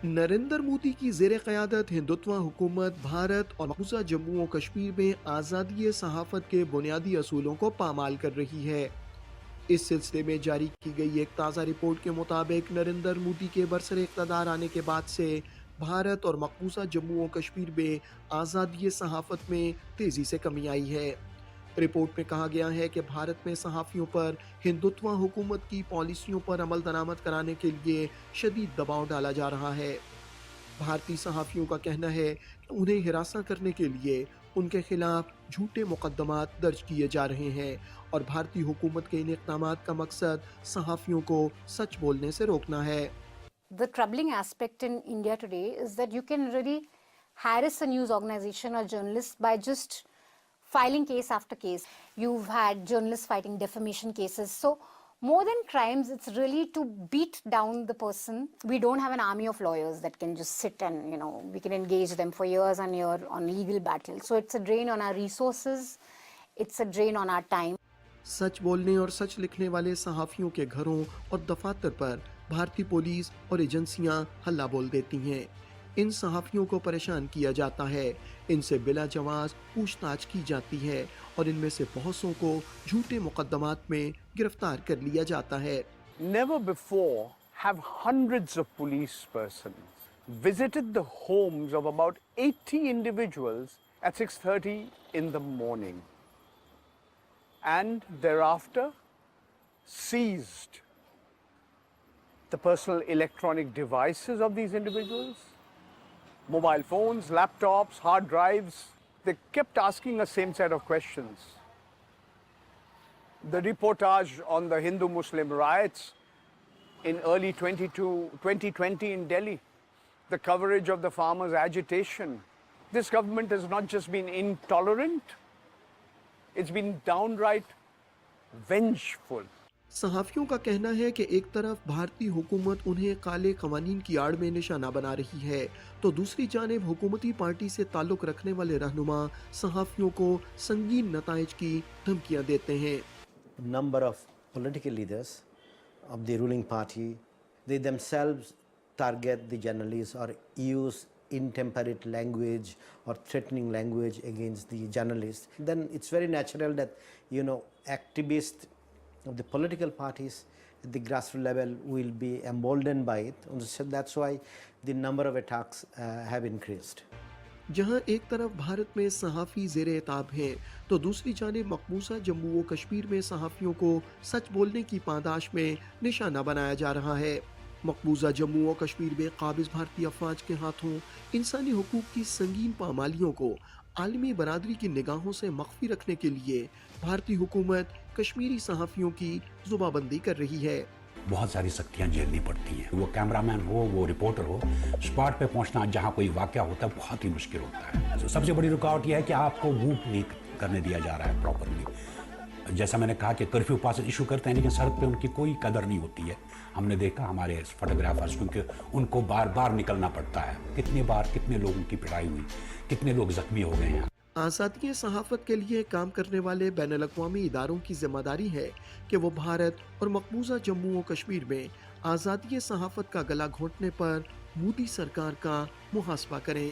नरेंद्र मोदी की ज़ेर क़यादत हिंदुत्व हुकूमत भारत और मकबूजा जम्मू और कश्मीर में आज़ादी सहाफ़त के बुनियादी असूलों को पामाल कर रही है। इस सिलसिले में जारी की गई एक ताज़ा रिपोर्ट के मुताबिक नरेंद्र मोदी के बरसर इक़्तिदार आने के बाद से भारत और मकबूजा जम्मू और कश्मीर में आज़ादी सहाफ़त में तेज़ी से कमी आई है। रिपोर्ट में कहा गया है कि भारत में सहाफ़ियों पर हिंदुत्व हुकूमत की पॉलिसियों पर अमल दरामद कराने के लिए शदीद दबाव डाला जा रहा है। भारतीय सहाफ़ियों का कहना है कि उन्हें हिरासत करने के लिए उनके खिलाफ झूठे मुकदमात दर्ज किए जा रहे हैं और भारतीय हुकूमत के इन इक़दामात का मकसद सहाफ़ियों को सच बोलने से रोकना है। The troubling aspect in India today is that you can really harass a news organization or journalist by just filing case after case. You've had journalists fighting defamation cases. So more than crimes, it's really to beat down the person. We don't have an army of lawyers that can just sit and, we can engage them for years and years on legal battles. So it's a drain on our resources. It's a drain on our time. सच बोलने और सच लिखने वाले सहाफ़ियों के घरों और दफातर पर भारतीय police और एजेंसियां हल्ला बोल देती हैं। इन सहाफ़ियों को परेशान किया जाता है, इनसे बिला जवाब पूछताछ की जाती है और इनमें से बहुतों को झूठे मुकदमात में गिरफ्तार कर लिया जाता है। Never before have hundreds of police persons visited the homes of about 80 individuals at 6:30 in the morning and thereafter seized the personal electronic devices of these individuals, mobile phones, laptops, hard drives. They kept asking us same set of questions. The reportage on the Hindu-Muslim riots in early 2020 in Delhi, the coverage of the farmers' agitation. This government has not just been intolerant, it's been downright vengeful. सहाफ़ियों का कहना है कि एक तरफ भारतीय हुकूमत उन्हें काले कवानीन की आड़ में निशाना बना रही है, तो दूसरी जानिब हुकूमती पार्टी से ताल्लुक़ रखने वाले रहनुमा सहाफ़ियों को संगीन नताइज की धमकियां देते हैं। Number of political leaders of the ruling party, they themselves target the journalists or use intemperate language or threatening language against the journalists. Then it's very natural that, activists of the political parties at the grassroots level will be emboldened by it. So that's why the number of attacks have increased. जहां एक तरफ भारत में सहाफ़ी ज़ेर-ए-ताब हैं, तो दूसरी जानिब मकबूजा जम्मू व कश्मीर में सहाफ़ियों को सच बोलने की पादाश में निशाना बनाया जा रहा है। मकबूजा जम्मू व कश्मीर में काबिज़ भारतीय अफवाज के हाथों इंसानी हुकूक की संगीन पामालियों को आलमी बरादरी की निगाहों से मख्फी रखने के लिए भारतीय हुकूमत कश्मीरी सहाफ़ियों की जुबाबंदी कर रही है। बहुत सारी सख्तियाँ झेलनी पड़ती हैं। वो कैमरामैन हो, वो रिपोर्टर हो, स्पॉट पे पहुंचना जहां कोई वाकया होता है बहुत ही मुश्किल होता है। सबसे बड़ी रुकावट यह है कि आपको मूव नहीं करने दिया जा रहा है प्रॉपरली। जैसा मैंने कहा कि कर्फ्यू पास इशू करते हैं, लेकिन सड़क पे उनकी कोई कदर नहीं होती है। हमने देखा हमारे फोटोग्राफर्स, क्योंकि उनको बार बार निकलना पड़ता है। कितनी बार कितने लोगों की पिटाई हुई, कितने लोग जख्मी हो गए हैं। आज़ादी सहाफ़त के लिए काम करने वाले बैनुल अक़वामी इदारों की जिम्मेदारी है कि वो भारत और मकबूजा जम्मू व कश्मीर में आज़ादी सहाफ़त का गला घोंटने पर मोदी सरकार का मुहासबा करें।